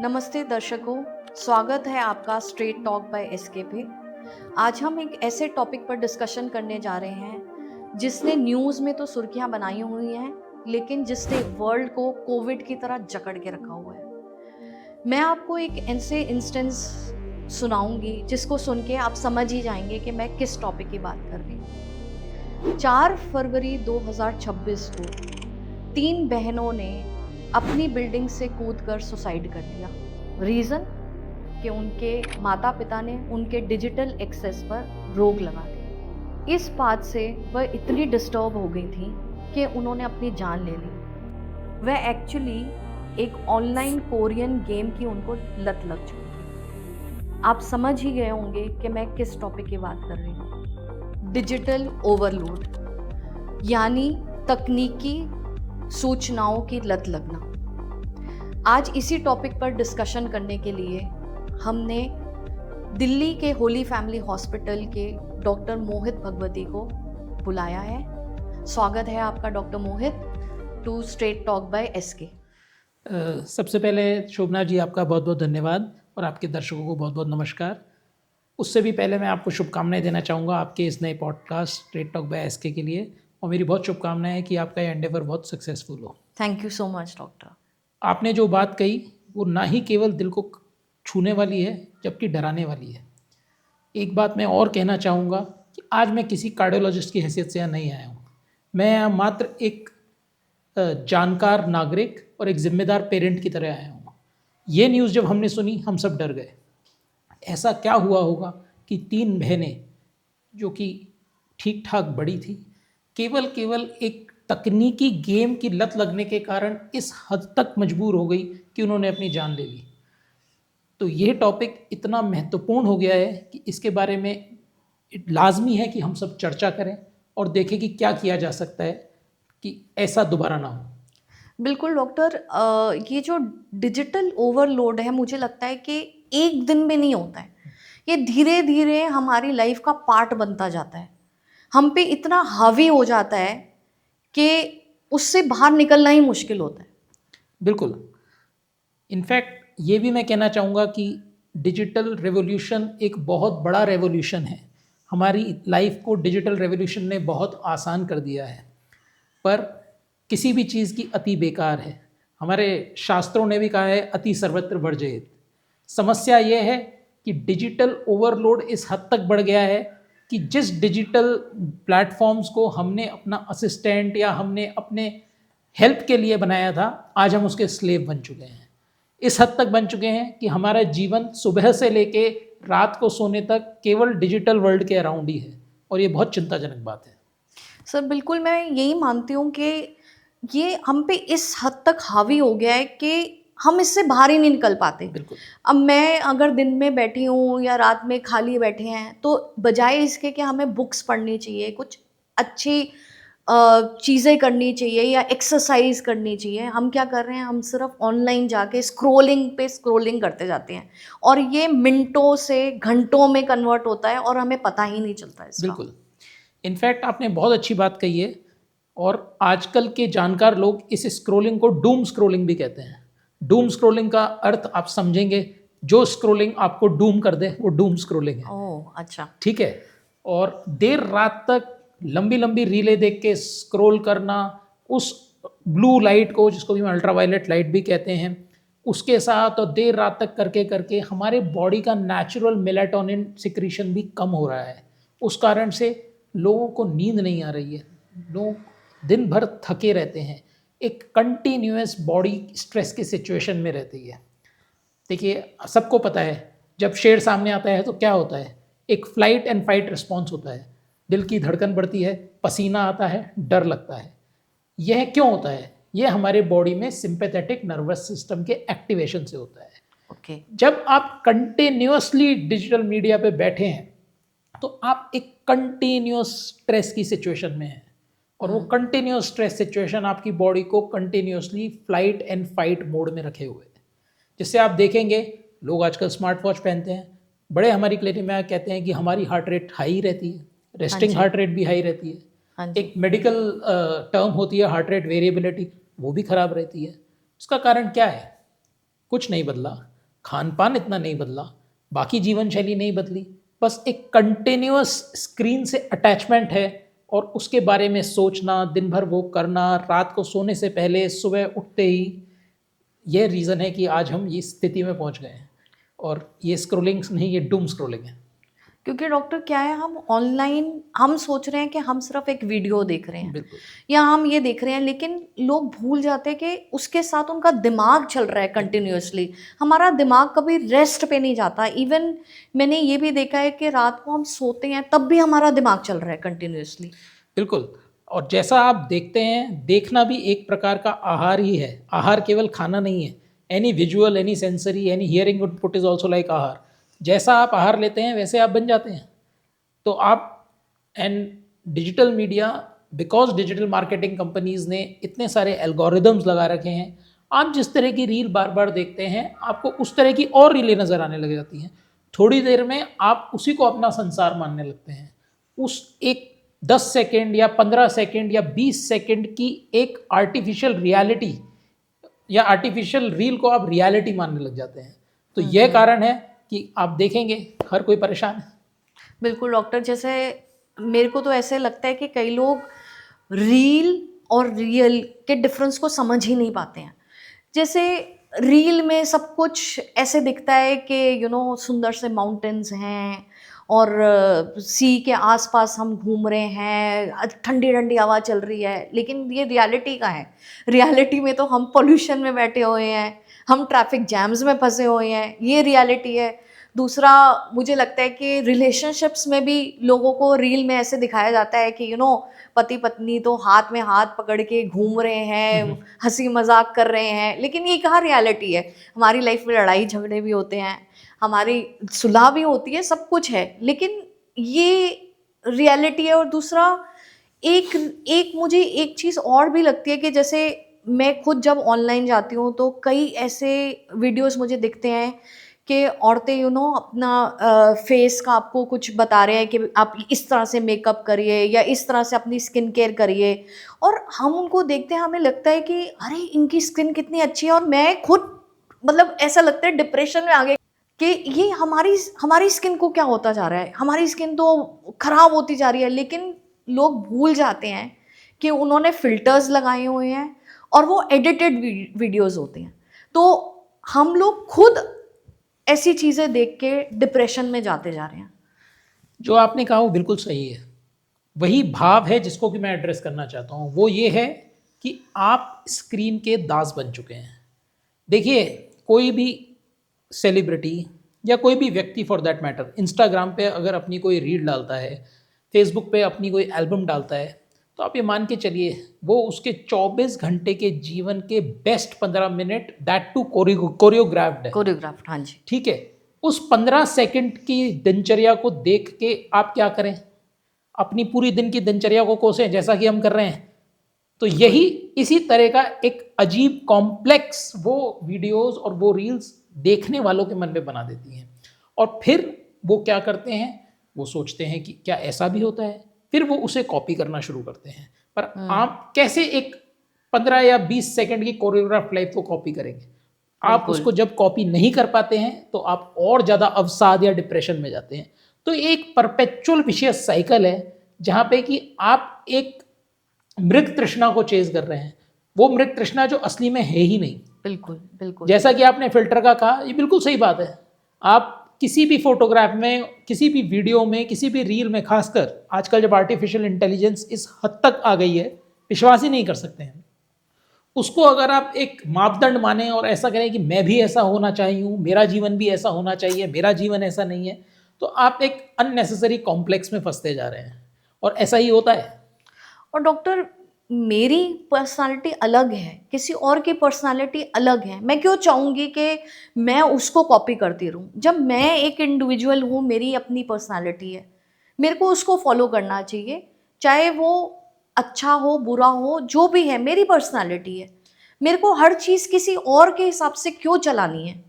नमस्ते दर्शकों, स्वागत है आपका स्ट्रेट टॉक बाय एसके पे। आज हम एक ऐसे टॉपिक पर डिस्कशन करने जा रहे हैं जिसने न्यूज़ में तो सुर्खियां बनाई हुई हैं, लेकिन जिसने वर्ल्ड को कोविड की तरह जकड़ के रखा हुआ है। मैं आपको एक ऐसे इंस्टेंस सुनाऊंगी जिसको सुन के आप समझ ही जाएंगे कि मैं किस टॉपिक की बात कर रही हूँ। 4 फरवरी 2026 को 3 बहनों ने अपनी बिल्डिंग से कूदकर सुसाइड कर लिया। रीज़न कि उनके माता पिता ने उनके डिजिटल एक्सेस पर रोक लगा दी। इस बात से वह इतनी डिस्टर्ब हो गई थी कि उन्होंने अपनी जान ले ली। वह एक्चुअली एक ऑनलाइन कोरियन गेम की उनको लत लग चुकी थी। आप समझ ही गए होंगे कि मैं किस टॉपिक की बात कर रही हूँ। डिजिटल ओवरलोड, यानी तकनीकी सूचनाओं की लत लगना। आज इसी टॉपिक पर डिस्कशन करने के लिए हमने दिल्ली के होली फैमिली हॉस्पिटल के डॉक्टर मोहित भगवती को बुलाया है। स्वागत है आपका doctor Mohit to Straight Talk by S K. सबसे पहले शोभना जी, आपका बहुत बहुत धन्यवाद और आपके दर्शकों को बहुत बहुत नमस्कार। उससे भी पहले मैं आपको शुभकामनाएं देना चाहूँगा आपके इस नए podcast Straight Talk by S K के लिए, और मेरी बहुत शुभकामनाएं हैं कि आपका ये एंडेवर बहुत सक्सेसफुल हो। Thank you so much doctor. आपने जो बात कही वो ना ही केवल दिल को छूने वाली है जबकि डराने वाली है। एक बात मैं और कहना चाहूँगा कि आज मैं किसी कार्डियोलॉजिस्ट की हैसियत से यहाँ नहीं आया हूँ। मैं यहाँ मात्र एक जानकार नागरिक और एक जिम्मेदार पेरेंट की तरह आया हूँ। ये न्यूज़ जब हमने सुनी हम सब डर गए। ऐसा क्या हुआ होगा कि 3 बहनें जो कि ठीक ठाक बड़ी थी, केवल एक तकनीकी गेम की लत लगने के कारण इस हद तक मजबूर हो गई कि उन्होंने अपनी जान ले ली। तो ये टॉपिक इतना महत्वपूर्ण हो गया है कि इसके बारे में लाजमी है कि हम सब चर्चा करें और देखें कि क्या किया जा सकता है कि ऐसा दोबारा ना हो। बिल्कुल डॉक्टर, ये जो डिजिटल ओवरलोड है मुझे लगता है कि एक दिन में नहीं होता है। ये धीरे धीरे हमारी लाइफ का पार्ट बनता जाता है, हम पे इतना हावी हो जाता है कि उससे बाहर निकलना ही मुश्किल होता है। बिल्कुल। इनफैक्ट ये भी मैं कहना चाहूँगा कि डिजिटल रेवोल्यूशन एक बहुत बड़ा रेवोल्यूशन है। हमारी लाइफ को डिजिटल रेवोल्यूशन ने बहुत आसान कर दिया है, पर किसी भी चीज़ की अति बेकार है। हमारे शास्त्रों ने भी कहा है अति सर्वत्र वर्जयेत। समस्या ये है कि डिजिटल ओवरलोड इस हद तक बढ़ गया है कि जिस डिजिटल प्लेटफॉर्म्स को हमने अपना असिस्टेंट या हमने अपने हेल्प के लिए बनाया था, आज हम उसके स्लेव बन चुके हैं। इस हद तक बन चुके हैं कि हमारा जीवन सुबह से लेके रात को सोने तक केवल डिजिटल वर्ल्ड के अराउंड ही है, और ये बहुत चिंताजनक बात है। सर बिल्कुल, मैं यही मानती हूँ कि ये हम पे इस हद तक हावी हो गया है कि हम इससे बाहर ही नहीं निकल पाते। बिल्कुल। अब मैं अगर दिन में बैठी हूँ या रात में खाली बैठे हैं, तो बजाय इसके कि हमें बुक्स पढ़नी चाहिए, कुछ अच्छी चीज़ें करनी चाहिए या एक्सरसाइज करनी चाहिए, हम क्या कर रहे हैं, हम सिर्फ ऑनलाइन जाके स्क्रॉलिंग पे स्क्रॉलिंग करते जाते हैं और ये मिनटों से घंटों में कन्वर्ट होता है और हमें पता ही नहीं चलता इसका। बिल्कुल। इनफैक्ट आपने बहुत अच्छी बात कही है, और आजकल के जानकार लोग इस स्क्रोलिंग को डूम स्क्रोलिंग भी कहते हैं। डूम स्क्रोलिंग का अर्थ आप समझेंगे, जो स्क्रोलिंग आपको डूम कर दे वो डूम स्क्रोलिंग है। ओह अच्छा। ठीक है। और देर रात तक लंबी लंबी रीलें देख के स्क्रॉल करना, उस ब्लू लाइट को जिसको भी हम अल्ट्रावायलेट लाइट भी कहते हैं उसके साथ, और देर रात तक करके करके हमारे बॉडी का नेचुरल मेलाटोनिन सिक्रीशन भी कम हो रहा है। उस कारण से लोगों को नींद नहीं आ रही है, लोग दिन भर थके रहते हैं, एक कंटिन्यूअस बॉडी स्ट्रेस की सिचुएशन में रहती है। देखिए, सबको पता है जब शेर सामने आता है तो क्या होता है, एक फ्लाइट एंड फाइट रिस्पॉन्स होता है, दिल की धड़कन बढ़ती है, पसीना आता है, डर लगता है। यह क्यों होता है? यह हमारे बॉडी में सिंपैथेटिक नर्वस सिस्टम के एक्टिवेशन से होता है। ओके। जब आप कंटिन्यूअसली डिजिटल मीडिया पे बैठे हैं तो आप एक कंटिन्यूअस स्ट्रेस की सिचुएशन में हैं, और वो कंटिन्यूअस स्ट्रेस सिचुएशन आपकी बॉडी को continuously flight and fight mode में रखे हुए है। जिससे आप देखेंगे लोग आजकल स्मार्ट वॉच पहनते हैं, बड़े हमारी क्लिनिक में कहते हैं कि हमारी हार्ट रेट हाई रहती है, रेस्टिंग हार्ट रेट भी हाई रहती है। एक मेडिकल टर्म होती है हार्ट रेट वेरिएबिलिटी, वो भी खराब रहती है। उसका कारण क्या है? कुछ नहीं बदला, खान पान इतना नहीं बदला, बाकी जीवन शैली नहीं बदली, बस एक कंटिन्यूअस स्क्रीन से अटैचमेंट है और उसके बारे में सोचना, दिन भर वो करना, रात को सोने से पहले सुबह उठते ही, ये रीज़न है कि आज हम ये स्थिति में पहुंच गए हैं। और ये स्क्रोलिंग नहीं, ये डूम स्क्रोलिंग है। क्योंकि डॉक्टर क्या है, हम ऑनलाइन हम सोच रहे हैं कि हम सिर्फ एक वीडियो देख रहे हैं बिल्कुल या हम ये देख रहे हैं, लेकिन लोग भूल जाते हैं कि उसके साथ उनका दिमाग चल रहा है कंटिन्यूअसली। हमारा दिमाग कभी रेस्ट पे नहीं जाता। इवन मैंने ये भी देखा है कि रात को हम सोते हैं तब भी हमारा दिमाग चल रहा है कंटिन्यूअसली। बिल्कुल। और जैसा आप देखते हैं, देखना भी एक प्रकार का आहार ही है। आहार केवल खाना नहीं है। Any visual, any sensory, any hearing input is also like आहार। जैसा आप आहार लेते हैं वैसे आप बन जाते हैं। तो आप and digital media, because digital marketing companies ने इतने सारे एल्गोरिदम्स लगा रखे हैं, आप जिस तरह की रील बार बार देखते हैं आपको उस तरह की और रीलें नज़र आने लग जाती हैं। थोड़ी देर में आप उसी को अपना संसार मानने लगते हैं। उस एक 10 सेकेंड या 15 सेकेंड या 20 सेकेंड की एक आर्टिफिशियल रियलिटी या आर्टिफिशियल रील को आप रियलिटी मानने लग जाते हैं। तो यह कारण है कि आप देखेंगे हर कोई परेशान है। बिल्कुल डॉक्टर, जैसे मेरे को तो ऐसे लगता है कि कई लोग रील और रियल के डिफरेंस को समझ ही नहीं पाते हैं। जैसे रील में सब कुछ ऐसे दिखता है कि सुंदर से माउंटेन्स हैं और सी के आसपास हम घूम रहे हैं, ठंडी ठंडी हवा चल रही है, लेकिन ये रियलिटी का है। रियलिटी में तो हम पोल्यूशन में बैठे हुए हैं, हम ट्रैफिक जैम्स में फंसे हुए हैं, ये रियलिटी है। दूसरा, मुझे लगता है कि रिलेशनशिप्स में भी लोगों को रील में ऐसे दिखाया जाता है कि पति पत्नी तो हाथ में हाथ पकड़ के घूम रहे हैं, हंसी मजाक कर रहे हैं, लेकिन ये कहाँ रियलिटी है। हमारी लाइफ में लड़ाई झगड़े भी होते हैं, हमारी सुलह भी होती है, सब कुछ है, लेकिन ये रियलिटी है। और दूसरा, एक एक मुझे एक चीज़ और भी लगती है कि जैसे मैं खुद जब ऑनलाइन जाती हूँ तो कई ऐसे वीडियोस मुझे दिखते हैं कि औरतें अपना फेस का आपको कुछ बता रहे हैं कि आप इस तरह से मेकअप करिए या इस तरह से अपनी स्किन केयर करिए, और हम उनको देखते हैं, हमें लगता है कि अरे इनकी स्किन कितनी अच्छी है, और मैं खुद मतलब ऐसा लगता है डिप्रेशन में आ गए कि ये हमारी स्किन को क्या होता जा रहा है, हमारी स्किन तो खराब होती जा रही है। लेकिन लोग भूल जाते हैं कि उन्होंने फिल्टर्स लगाए हुए हैं और वो एडिटेड वीडियोस होते हैं। तो हम लोग खुद ऐसी चीज़ें देख के डिप्रेशन में जाते जा रहे हैं। जो आपने कहा वो बिल्कुल सही है। वही भाव है जिसको कि मैं एड्रेस करना चाहता हूँ। वो ये है कि आप स्क्रीन के दास बन चुके हैं। देखिए, कोई भी सेलिब्रिटी या कोई भी व्यक्ति फॉर दैट मैटर इंस्टाग्राम पे अगर अपनी कोई रील डालता है, फेसबुक पे अपनी कोई एल्बम डालता है, तो आप ये मान के चलिए वो उसके 24 घंटे के जीवन के best 15 minute, that too choreographed है। कोरियोग्राफ्ड, हाँ जी। ठीक है, उस 15 सेकंड की दिनचर्या को देख के आप क्या करें? अपनी पूरी दिन की दिनचर्या को कोसें, जैसा कि हम कर रहे हैं। तो यही इसी तरह का एक अजीब कॉम्प्लेक्स वो वीडियोस और वो रील्स देखने वालों के मन में बना देती हैं। और फिर वो क्या करते हैं, वो सोचते हैं कि क्या ऐसा भी होता है, फिर वो उसे कॉपी करना शुरू करते हैं। पर आप कैसे एक 15 या 20 सेकंड की कोरियोग्राफ लाइफ को कॉपी करेंगे? आप उसको जब कॉपी नहीं कर पाते हैं तो आप और ज़्यादा अवसाद या डिप्रेशन में जाते हैं। तो एक परपेचुअल विशियस साइकिल है जहाँ पे कि आप एक मृग तृष्णा को चेज कर रहे हैं, वो मृग तृष्णा जो असली में है ही नहीं। बिल्कुल बिल्कुल। जैसा कि आपने फिल्टर का कहा, ये बिल्कुल सही बात है। आप किसी भी फोटोग्राफ में, किसी भी वीडियो में, किसी भी रील में, खासकर आजकल जब आर्टिफिशियल इंटेलिजेंस इस हद तक आ गई है, विश्वास ही नहीं कर सकते हैं उसको। अगर आप एक मापदंड माने और ऐसा करें कि मैं भी ऐसा होना चाहिए हूँ, मेरा जीवन भी ऐसा होना चाहिए, मेरा जीवन ऐसा नहीं है, तो आप एक अननेसेसरी कॉम्प्लेक्स में फंसते जा रहे हैं। और ऐसा ही होता है। और डॉक्टर, मेरी पर्सनालिटी अलग है, किसी और की पर्सनालिटी अलग है। मैं क्यों चाहूँगी कि मैं उसको कॉपी करती रहूँ, जब मैं एक इंडिविजुअल हूँ, मेरी अपनी पर्सनालिटी है, मेरे को उसको फॉलो करना चाहिए, चाहे वो अच्छा हो बुरा हो, जो भी है, मेरी पर्सनालिटी है। मेरे को हर चीज़ किसी और के हिसाब से क्यों चलानी है?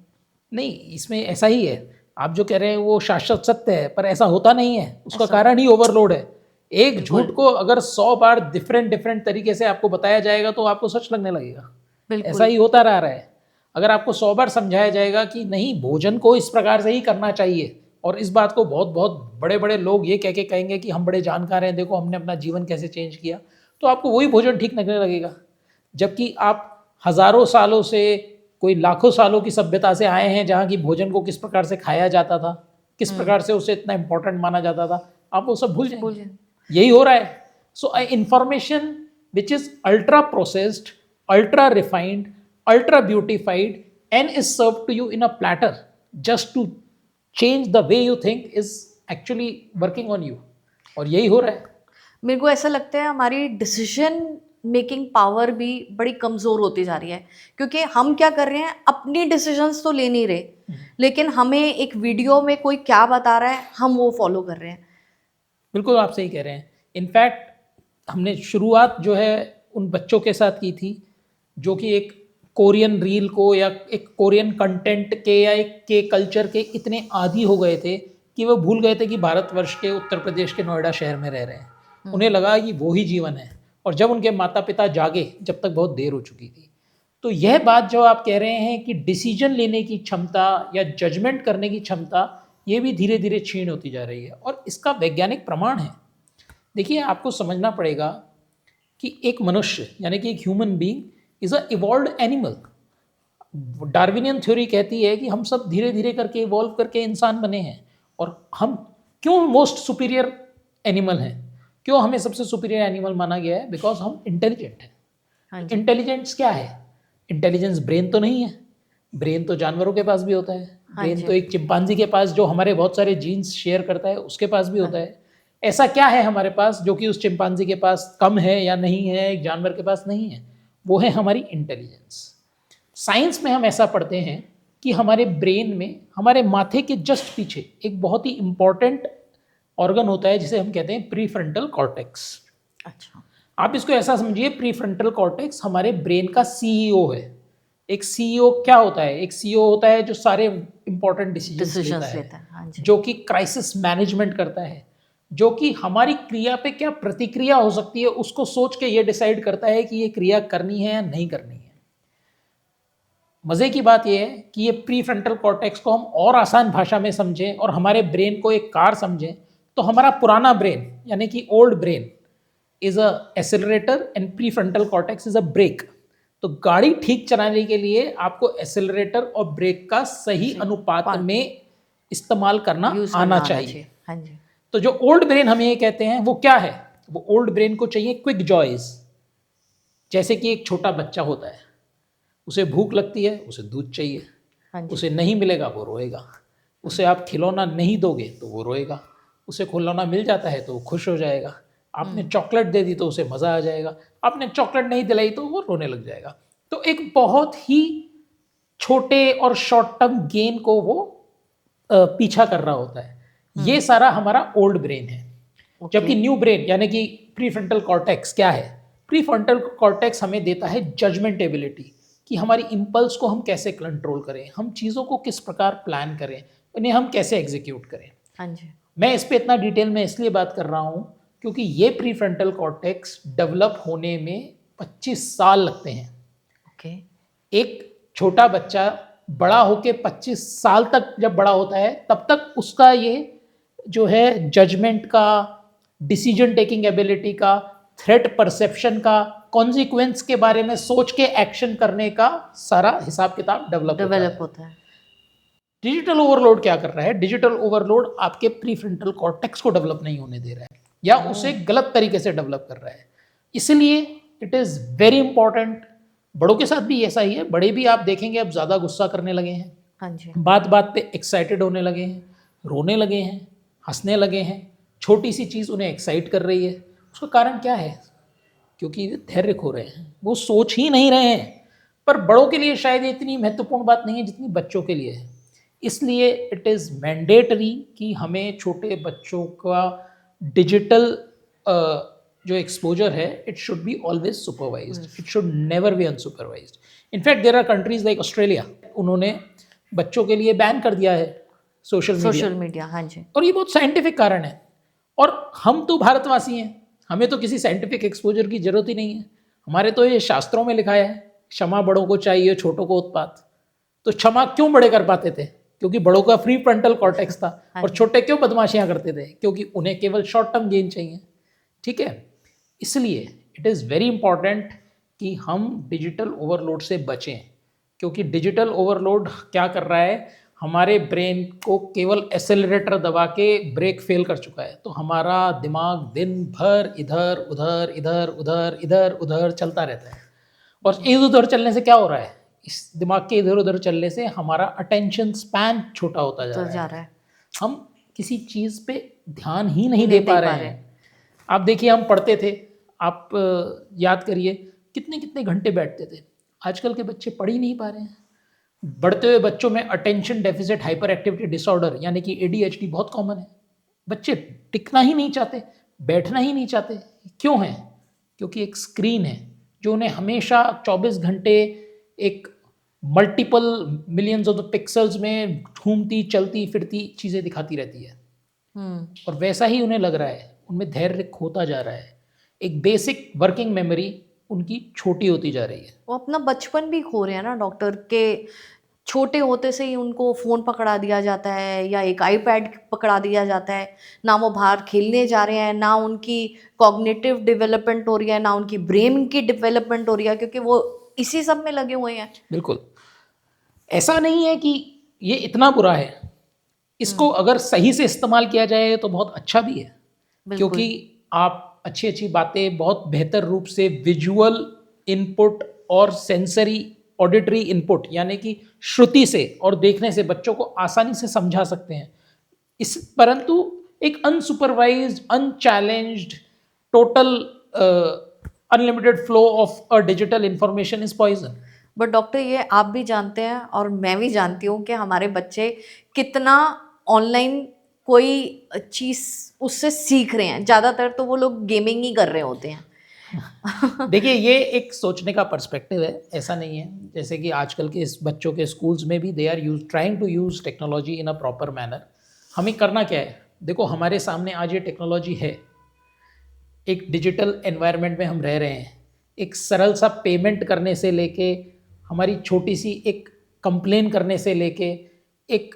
नहीं, इसमें ऐसा ही है। आप जो कह रहे हैं वो शाश्वत सत्य है, पर ऐसा होता नहीं है। उसका कारण ही ओवरलोड है। एक झूठ को अगर 100 बार डिफरेंट तरीके से आपको बताया जाएगा तो आपको सच लगने लगेगा। ऐसा ही होता रहा है। अगर आपको 100 बार समझाया जाएगा कि नहीं, भोजन को इस प्रकार से ही करना चाहिए, और इस बात को बहुत बहुत बड़े बड़े लोग ये कह के कहेंगे कि हम बड़े जानकार हैं, देखो हमने अपना जीवन कैसे चेंज किया, तो आपको वही भोजन ठीक लगने लगेगा। जबकि आप हजारों सालों से, कोई लाखों सालों की सभ्यता से आए हैं जहाँ की भोजन को किस प्रकार से खाया जाता था, किस प्रकार से उसे इतना इंपॉर्टेंट माना जाता था, आप वो सब भूल जाएंगे। यही हो रहा है। सो information which is ultra processed, ultra refined, ultra beautified and is served to you in a platter just to change the way you think is actually working on you, और यही हो रहा है। मेरे को ऐसा लगता है हमारी डिसीजन मेकिंग पावर भी बड़ी कमज़ोर होती जा रही है, क्योंकि हम क्या कर रहे हैं, अपनी डिसीजंस तो ले नहीं रहे, लेकिन हमें एक वीडियो में कोई क्या बता रहा है हम वो फॉलो कर रहे हैं। बिल्कुल आप सही कह रहे हैं। इनफैक्ट हमने शुरुआत जो है उन बच्चों के साथ की थी जो कि एक कोरियन रील को या एक कोरियन कंटेंट के या एक के कल्चर के इतने आदी हो गए थे कि वो भूल गए थे कि भारतवर्ष के उत्तर प्रदेश के नोएडा शहर में रह रहे हैं। उन्हें लगा कि वो ही जीवन है, और जब उनके माता पिता जागे, जब तक बहुत देर हो चुकी थी। तो यह बात जो आप कह रहे हैं कि डिसीजन लेने की क्षमता या जजमेंट करने की क्षमता, ये भी धीरे धीरे क्षीण होती जा रही है, और इसका वैज्ञानिक प्रमाण है। देखिए, आपको समझना पड़ेगा कि एक मनुष्य यानी कि एक human being is a evolved animal. Darwinian theory कहती है कि हम सब धीरे धीरे करके इवॉल्व करके इंसान बने हैं, और हम क्यों मोस्ट सुपीरियर एनिमल हैं, क्यों हमें सबसे सुपीरियर एनिमल माना गया है? बिकॉज हम इंटेलिजेंट हैं। इंटेलिजेंस क्या है? इंटेलिजेंस ब्रेन तो नहीं है, ब्रेन तो जानवरों के पास भी होता है, ब्रेन तो एक चिंपांजी के पास, जो हमारे बहुत सारे जीन्स शेयर करता है, उसके पास भी होता है। ऐसा क्या है हमारे पास जो कि उस चिंपांजी के पास कम है या नहीं है, एक जानवर के पास नहीं है? वो है हमारी इंटेलिजेंस। साइंस में हम ऐसा पढ़ते हैं कि हमारे ब्रेन में, हमारे माथे के जस्ट पीछे एक बहुत ही इंपॉर्टेंट ऑर्गन होता है जिसे हम कहते हैं प्रीफ्रंटल कॉर्टेक्स। अच्छा, आप इसको ऐसा समझिए, प्रीफ्रंटल कॉर्टेक्स हमारे ब्रेन का सीईओ है। एक सीईओ क्या होता है? एक सीईओ होता है जो सारे इंपॉर्टेंट डिसीजंस लेता है। हाँ जी। जो कि क्राइसिस मैनेजमेंट करता है, जो कि हमारी क्रिया पे क्या प्रतिक्रिया हो सकती है उसको सोच के ये डिसाइड करता है कि ये क्रिया करनी है या नहीं करनी है। मज़े की बात यह है कि ये प्रीफ्रंटल कॉर्टेक्स को हम और आसान भाषा में समझें और हमारे ब्रेन को एक कार समझें, तो हमारा पुराना ब्रेन यानी कि old brain is a accelerator and prefrontal cortex is a brake. तो गाड़ी ठीक चलाने के लिए आपको एक्सेलरेटर और ब्रेक का सही अनुपात में इस्तेमाल करना आना चाहिए। हाँ जी। तो जो ओल्ड ब्रेन हम ये कहते हैं वो क्या है? वो ओल्ड ब्रेन को चाहिए क्विक जॉयज। जैसे कि एक छोटा बच्चा होता है, उसे भूख लगती है, उसे दूध चाहिए, उसे नहीं मिलेगा वो रोएगा। उसे आप खिलौना नहीं दोगे तो वो रोएगा, उसे खिलौना मिल जाता है तो वो खुश हो जाएगा। आपने चॉकलेट दे दी तो उसे मज़ा आ जाएगा, आपने चॉकलेट नहीं दिलाई तो वो रोने लग जाएगा। तो एक बहुत ही छोटे और शॉर्ट टर्म गेन को वो पीछा कर रहा होता है। ये सारा हमारा ओल्ड ब्रेन है। जबकि न्यू ब्रेन यानी कि प्रीफ्रंटल कॉर्टेक्स क्या है? प्रीफ्रंटल कॉर्टेक्स हमें देता है जजमेंट एबिलिटी, कि हमारी इंपल्स को हम कैसे कंट्रोल करें, हम चीज़ों को किस प्रकार प्लान करें, उन्हें हम कैसे एग्जीक्यूट करें। हाँ जी। मैं इस पे इतना डिटेल में इसलिए बात कर रहा हूँ क्योंकि ये प्रीफ्रंटल कॉर्टेक्स डेवलप होने में 25 साल लगते हैं। ओके। एक छोटा बच्चा बड़ा होके 25 साल तक जब बड़ा होता है, तब तक उसका ये जो है जजमेंट का, डिसीजन टेकिंग एबिलिटी का, थ्रेट परसेप्शन का, कॉन्सिक्वेंस के बारे में सोच के एक्शन करने का सारा हिसाब किताब डेवलप होता है। डिजिटल ओवरलोड क्या कर रहा है? डिजिटल ओवरलोड आपके प्रीफ्रंटल कॉर्टेक्स को डेवलप नहीं होने दे रहा है, या उसे गलत तरीके से डेवलप कर रहा है। इसलिए इट इज़ वेरी इंपॉर्टेंट। बड़ों के साथ भी ऐसा ही है। बड़े भी आप देखेंगे अब ज़्यादा गुस्सा करने लगे हैं, हाँ जी, बात बात पे एक्साइटेड होने लगे हैं, रोने लगे हैं, हंसने लगे हैं। छोटी सी चीज़ उन्हें एक्साइट कर रही है। उसका कारण क्या है? क्योंकि वे धैर्य खो रहे हैं, वो सोच ही नहीं रहे हैं। पर बड़ों के लिए शायद ये इतनी महत्वपूर्ण बात नहीं है जितनी बच्चों के लिए है। इसलिए इट इज़ मैंडेटरी कि हमें छोटे बच्चों का डिजिटल जो एक्सपोजर है, it should be always supervised, it should never be unsupervised. In fact there are countries like Australia, उन्होंने बच्चों के लिए बैन कर दिया है सोशल मीडिया। हाँ जी। और ये बहुत साइंटिफिक कारण है। और हम तो भारतवासी हैं, हमें तो किसी साइंटिफिक एक्सपोजर की जरूरत ही नहीं है। हमारे तो ये शास्त्रों में लिखा है, क्षमा बड़ों को चाहिए, छोटों को उत्पात। तो क्षमा क्यों बड़े कर पाते थे? क्योंकि बड़ों का फ्री फ्रंटल कॉर्टेक्स था। हाँ और जी। छोटे क्यों बदमाशियां करते थे? क्योंकि उन्हें केवल शॉर्ट टर्म गेन चाहिए। ठीक है, इसलिए इट इज़ वेरी इंपॉर्टेंट कि हम डिजिटल ओवरलोड से बचें, क्योंकि डिजिटल ओवरलोड क्या कर रहा है, हमारे ब्रेन को केवल एक्सेलरेटर दबा के ब्रेक फेल कर चुका है। तो हमारा दिमाग दिन भर इधर उधर इधर उधर इधर उधर चलता रहता है। और इधर उधर चलने से क्या हो रहा है? इस दिमाग के इधर उधर चलने से हमारा अटेंशन स्पैन छोटा होता जा तो रहा जा है। रहा है। हम किसी चीज़ पे ध्यान ही नहीं दे पा रहे हैं। आप देखिए, हम पढ़ते थे, आप याद करिए कितने कितने घंटे बैठते थे। आजकल के बच्चे पढ़ ही नहीं पा रहे हैं। बढ़ते हुए बच्चों में attention deficit hyper activity disorder यानी कि ADHD बहुत कॉमन है। बच्चे टिकना ही नहीं चाहते, बैठना ही नहीं चाहते। क्यों है? क्योंकि एक स्क्रीन है जो उन्हें हमेशा 24 घंटे एक multiple millions of the pixels में घूमती चलती फिरती चीज़ें दिखाती रहती है। और वैसा ही उन्हें लग रहा है, उनमें धैर्य खोता जा रहा है, एक बेसिक वर्किंग मेमोरी उनकी छोटी होती जा रही है। वो अपना बचपन भी खो रहे हैं ना डॉक्टर के। छोटे होते से ही उनको फ़ोन पकड़ा दिया जाता है या एक आईपैड पकड़ा दिया जाता है। ना वो बाहर खेलने जा रहे हैं, ना उनकी कॉग्निटिव डेवलपमेंट हो रही है, ना उनकी ब्रेन की डेवलपमेंट हो रही है, क्योंकि वो इसी सब में लगे हुए हैं। बिल्कुल, ऐसा नहीं है कि ये इतना बुरा है। इसको अगर सही से इस्तेमाल किया जाए तो बहुत अच्छा भी है, क्योंकि बिल्कुल। आप अच्छी अच्छी बातें बहुत बेहतर रूप से विजुअल इनपुट और सेंसरी ऑडिटरी इनपुट यानी कि श्रुति से और देखने से बच्चों को आसानी से समझा सकते हैं। इस परंतु एक unsupervised unchallenged total unlimited flow of a digital information is poison. But doctor, ये आप भी जानते हैं और मैं भी जानती हूँ कि हमारे बच्चे कितना ऑनलाइन कोई चीज़ उससे सीख रहे हैं। ज़्यादातर तो वो लोग गेमिंग ही कर रहे होते हैं। देखिए, ये एक सोचने का पर्सपेक्टिव है, ऐसा नहीं है। जैसे कि आजकल के इस बच्चों के स्कूल्स में भी they are use trying to use technology in a proper manner. हमें करना क्या है? देखो, हमारे सामने आज ये टेक्नोलॉजी है, एक डिजिटल एनवायरनमेंट में हम रह रहे हैं। एक सरल सा पेमेंट करने से लेके हमारी छोटी सी एक कंप्लेन करने से लेके एक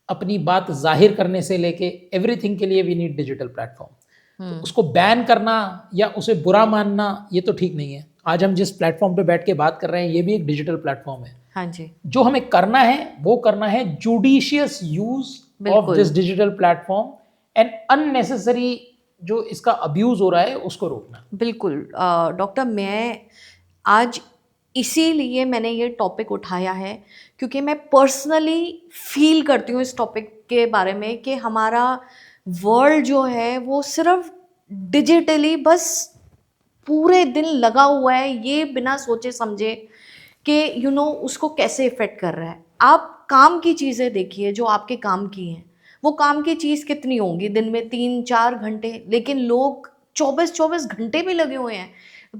अपनी बात जाहिर करने से लेके एवरीथिंग के लिए वी नीड डिजिटल प्लेटफॉर्म। तो उसको बैन करना या उसे बुरा मानना ये तो ठीक नहीं है। आज हम जिस प्लेटफॉर्म पे बैठ के बात कर रहे हैं ये भी एक डिजिटल प्लेटफॉर्म है। हाँ जी। जो हमें करना है वो करना है जुडिशियस यूज ऑफ बिल्कुल। This digital platform and unnecessary जो इसका अब्यूज हो रहा है उसको रोकना। बिल्कुल। डॉक्टर, मैं आज इसीलिए मैंने ये टॉपिक उठाया है क्योंकि मैं पर्सनली फील करती हूँ इस टॉपिक के बारे में कि हमारा वर्ल्ड जो है वो सिर्फ डिजिटली बस पूरे दिन लगा हुआ है, ये बिना सोचे समझे कि उसको कैसे इफ़ेक्ट कर रहा है। आप काम की चीज़ें देखिए जो आपके काम की हैं, वो काम की चीज़ कितनी होंगी दिन में 3-4 घंटे, लेकिन लोग 24-24 घंटे भी लगे हुए हैं।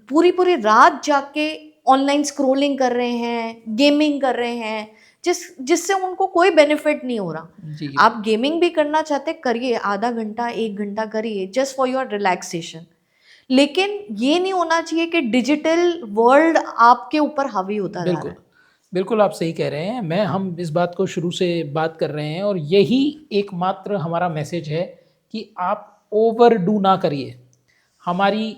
पूरी पूरी रात जाग के ऑनलाइन स्क्रॉलिंग कर रहे हैं, गेमिंग कर रहे हैं, जिससे उनको कोई बेनिफिट नहीं हो रहा। जी। आप गेमिंग भी करना चाहते करिए, आधा घंटा 1 घंटा करिए, जस्ट फॉर योर रिलैक्सेशन। लेकिन ये नहीं होना चाहिए कि डिजिटल वर्ल्ड आपके ऊपर हावी होता जा रहा बिल्कुल, है। बिल्कुल आप सही कह रहे हैं। हम इस बात को शुरू से बात कर रहे हैं और यही एकमात्र हमारा मैसेज है कि आप ओवरडू ना करिए। हमारी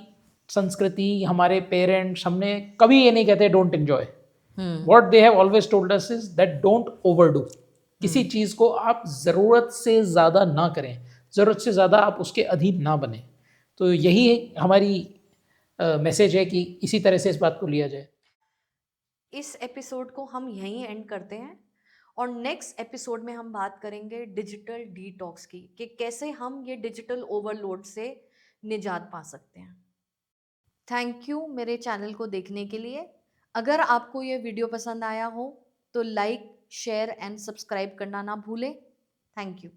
संस्कृति, हमारे पेरेंट्स हमने कभी ये नहीं कहते don't enjoy. What they have always told us is that don't overdo. किसी चीज़ को आप ज़रूरत से ज़्यादा ना करें, ज़रूरत से ज़्यादा आप उसके अधीन ना बने। तो यही हमारी मैसेज है कि इसी तरह से इस बात को लिया जाए। इस एपिसोड को हम यहीं एंड करते हैं और नेक्स्ट एपिसोड में हम बात करेंगे डिजिटल डिटॉक्स की, कि कैसे हम ये डिजिटल ओवरलोड से निजात पा सकते हैं। थैंक यू मेरे चैनल को देखने के लिए। अगर आपको ये वीडियो पसंद आया हो तो लाइक, शेयर एंड सब्सक्राइब करना ना भूलें। Thank you.